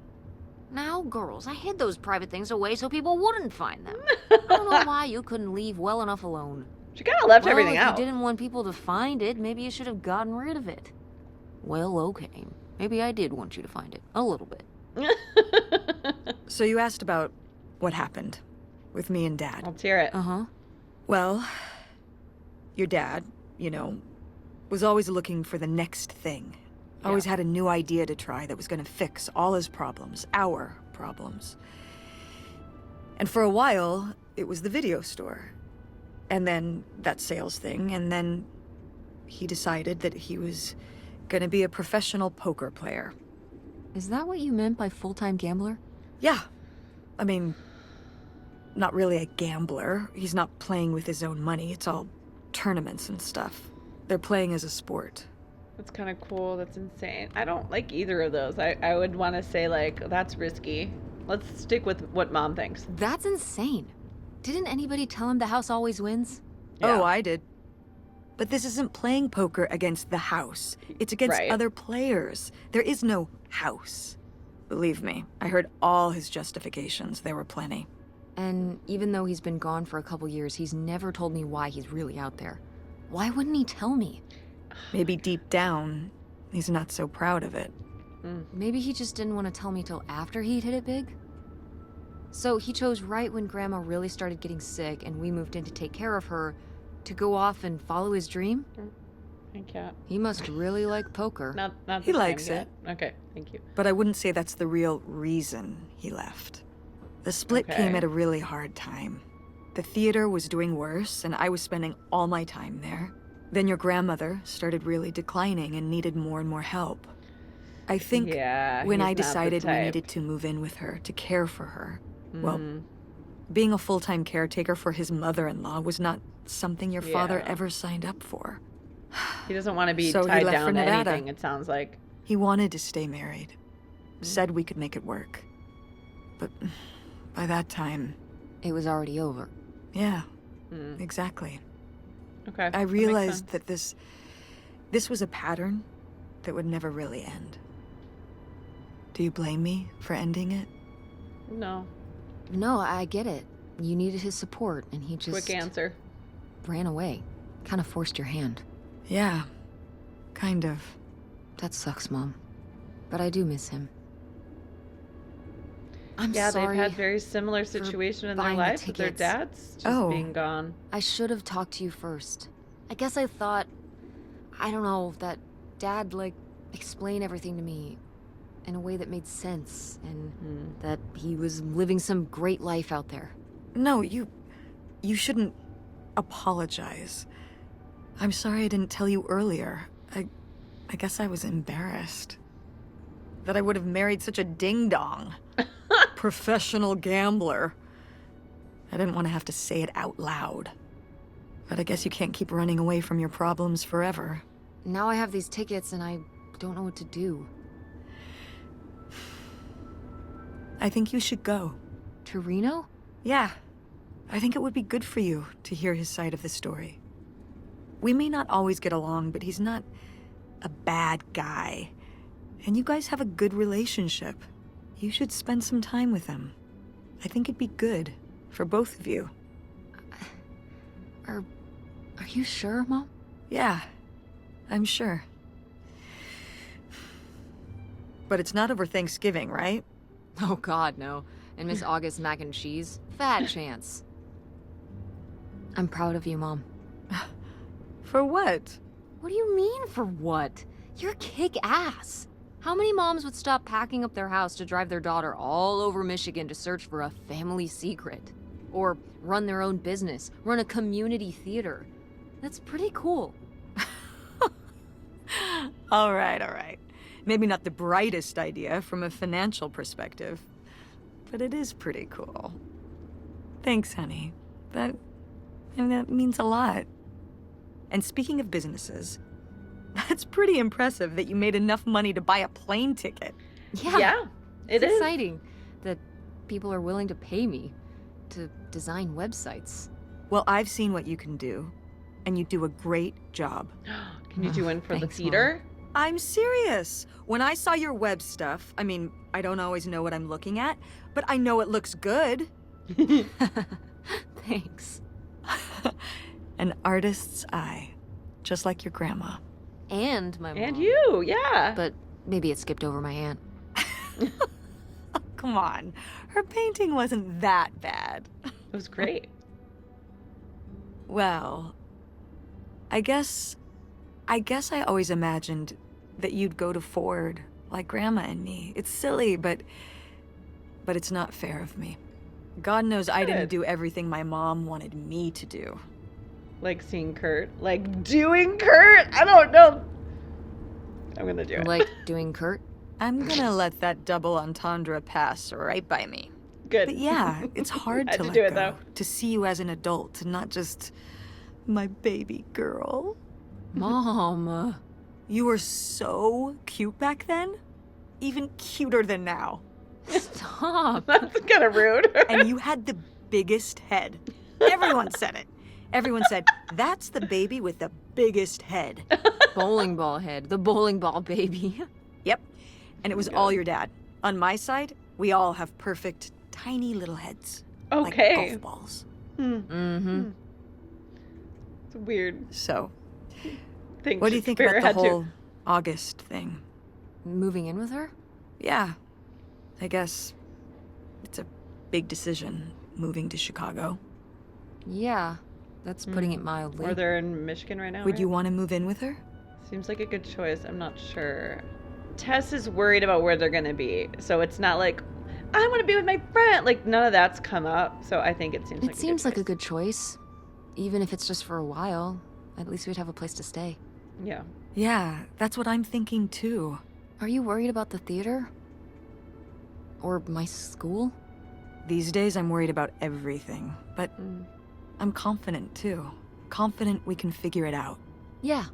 Now, girls, I hid those private things away so people wouldn't find them. I don't know why you couldn't leave well enough alone. She kind of left Well, everything if out. you didn't want people to find it, maybe you should have gotten rid of it. Well, okay. Maybe I did want you to find it. A little bit. So you asked about what happened with me and Dad. Let's hear it. Uh-huh. Well, your dad, you know, was always looking for the next thing. Always had a new idea to try that was going to fix all his problems, our problems. And for a while, it was the video store. And then that sales thing, and then he decided that he was going to be a professional poker player. Is that what you meant by full-time gambler? Yeah. I mean, not really a gambler. He's not playing with his own money. It's all tournaments and stuff. They're playing as a sport. That's kind of cool. That's insane. I don't like either of those. I would want to say, like, that's risky. Let's stick with what Mom thinks. That's insane. Didn't anybody tell him the house always wins? Yeah. Oh, I did. But this isn't playing poker against the house. It's against Right. other players. There is no house. Believe me, I heard all his justifications. There were plenty. And even though he's been gone for a couple years, he's never told me why he's really out there. Why wouldn't he tell me? Maybe deep down, he's not so proud of it. Maybe he just didn't want to tell me till after he'd hit it big? So he chose right when Grandma really started getting sick and we moved in to take care of her to go off and follow his dream? Thank you. He must really like poker. Not He the likes same yet. Okay, thank you. But I wouldn't say that's the real reason he left. The split Okay. came at a really hard time. The theater was doing worse, and I was spending all my time there. Then your grandmother started really declining and needed more and more help. I think Yeah, when he's I not the decided we type. needed to move in with her, to care for her, well, Mhm. being a full-time caretaker for his mother-in-law was not something your father Yeah. ever signed up for. He doesn't want to be So he tied left down for to Nevada. anything, it sounds like. He wanted to stay married. Said we could make it work. But by that time, It was already over. yeah, Mm. exactly. Okay. I that makes realized sense. that this was a pattern that would never really end. Do you blame me for ending it? No. No, I get it. You needed his support, and he just Quick answer. ran away. Kind of forced your hand. Yeah, kind of. That sucks, Mom. But I do miss him. I'm Yeah, sorry. they've had very similar situation in their buying the lives with their tickets. dads just Oh. being gone. I should have talked to you first. I guess I thought, I don't know, that Dad, explain everything to me in a way that made sense, and that he was living some great life out there. No, you shouldn't apologize. I'm sorry I didn't tell you earlier. I guess I was embarrassed. That I would have married such a ding-dong. Professional gambler. I didn't want to have to say it out loud. But I guess you can't keep running away from your problems forever. Now I have these tickets, and I don't know what to do. I think you should go. To Reno? Yeah, I think it would be good for you to hear his side of the story. We may not always get along, but he's not a bad guy. And you guys have a good relationship. You should spend some time with him. I think it'd be good for both of you. Are you sure, Mom? Yeah, I'm sure. But it's not over Thanksgiving, right? Oh, God, no. And Miss August mac and cheese? Fat chance. I'm proud of you, Mom. For what? What do you mean, for what? You're kick-ass. How many moms would stop packing up their house to drive their daughter all over Michigan to search for a family secret? Or run their own business, run a community theater? That's pretty cool. All right. Maybe not the brightest idea from a financial perspective, but it is pretty cool. Thanks, honey. That means a lot. And speaking of businesses, that's pretty impressive that you made enough money to buy a plane ticket. Yeah, it it's is. exciting that people are willing to pay me to design websites. Well, I've seen what you can do, and you do a great job. Can you do one for the Thanks, theater? I'm serious. When I saw your web stuff, I mean, I don't always know what I'm looking at, but I know it looks good. Thanks. An artist's eye, just like your grandma. And my mom. And you, yeah. But maybe it skipped over my aunt. Come on, her painting wasn't that bad. It was great. Well, I guess I always imagined that you'd go to Ford like Grandma and me. It's silly, but it's not fair of me. God knows I didn't Good. do everything my mom wanted me to do. Like seeing Kurt. Like doing Kurt? I don't know. I'm gonna do it. Like doing Kurt? I'm gonna let that double entendre pass right by me. Good. But yeah, it's hard Had to to let do go, it, though. to see you as an adult, and not just my baby girl. Mom. You were so cute back then, even cuter than now. Stop. That's kind of rude. And you had the biggest head. Everyone said it. Everyone said, that's the baby with the biggest head. Bowling ball head. The bowling ball baby. Yep. And it was all your dad. On my side, we all have perfect, tiny little heads. Okay. Like golf balls. Mm-hmm. It's a weird So, thing. what do you think about the Shakespeare had to- whole August thing? Moving in with her? Yeah. I guess it's a big decision, moving to Chicago. Yeah. That's putting it mildly. Or they're in Michigan right now. Would right? you want to move in with her? Seems like a good choice. I'm not sure. Tess is worried about where they're gonna be, so it's not like I want to be with my friend. Like none of that's come up. So I think it seems. It seems like a good choice. Even if it's just for a while. At least we'd have a place to stay. Yeah. Yeah, that's what I'm thinking too. Are you worried about the theater? Or my school? These days I'm worried about everything, but Mm. I'm confident too. Confident we can figure it out. Yeah.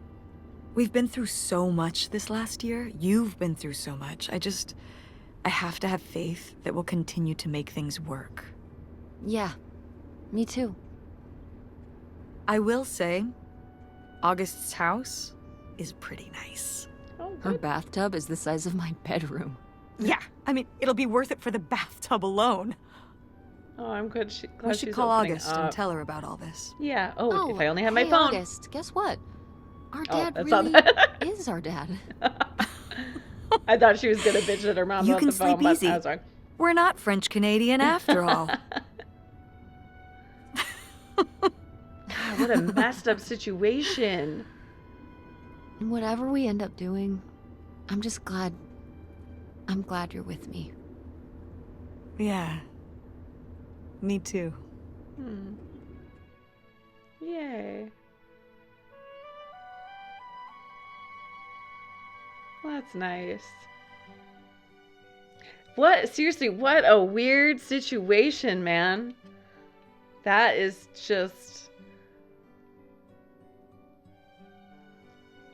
We've been through so much this last year. You've been through so much. I have to have faith that we'll continue to make things work. Yeah. Me too. I will say, August's house is pretty nice. Oh, Her good. bathtub is the size of my bedroom. Yeah, I mean, it'll be worth it for the bathtub alone. Oh, I'm good. Glad We should she's call opening August up. and tell her about all this. Yeah. Oh, if I only had my hey, phone. August, guess what? Our Oh, dad that's not really that. is our dad. I thought she was gonna bitch at her mom You about can the phone, sleep but easy. I was wrong. We're not French Canadian after all. God, what a messed up situation. And whatever we end up doing, I'm glad you're with me. Yeah. Me too. Hmm. Yay. Well, that's nice. What? Seriously, what a weird situation, man. That is just...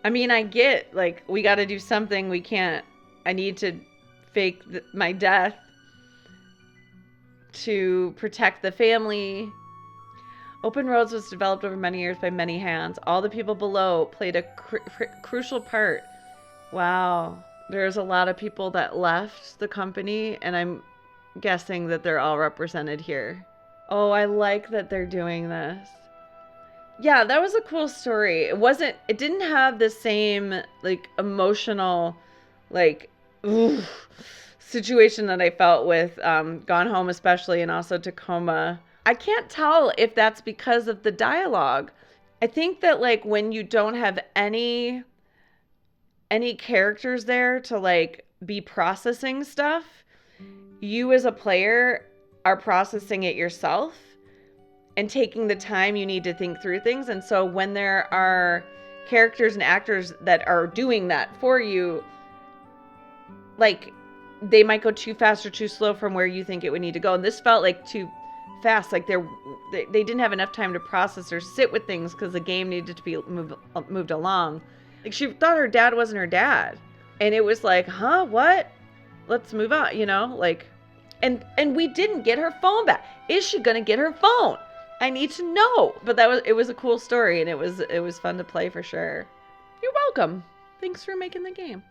I mean, I get, like, we gotta do something. We can't... I need to fake my death. to protect the family. Open Roads was developed over many years by many hands. All the people below played a crucial part. Wow. There's a lot of people that left the company, and I'm guessing that they're all represented here. Oh, I like that they're doing this. Yeah, that was a cool story. It didn't have the same, like, emotional, like, situation that I felt with Gone Home especially, and also Tacoma. I can't tell if that's because of the dialogue. I think that, like, when you don't have any characters there to, like, be processing stuff, you as a player are processing it yourself and taking the time you need to think through things. And so when there are characters and actors that are doing that for you, like, they might go too fast or too slow from where you think it would need to go. And this felt like too fast. Like they didn't have enough time to process or sit with things because the game needed to be moved along. Like, she thought her dad wasn't her dad. And it was like, huh, what? Let's move on, you know? Like, and we didn't get her phone back. Is she gonna get her phone? I need to know. But it was a cool story, and it was fun to play for sure. You're welcome. Thanks for making the game.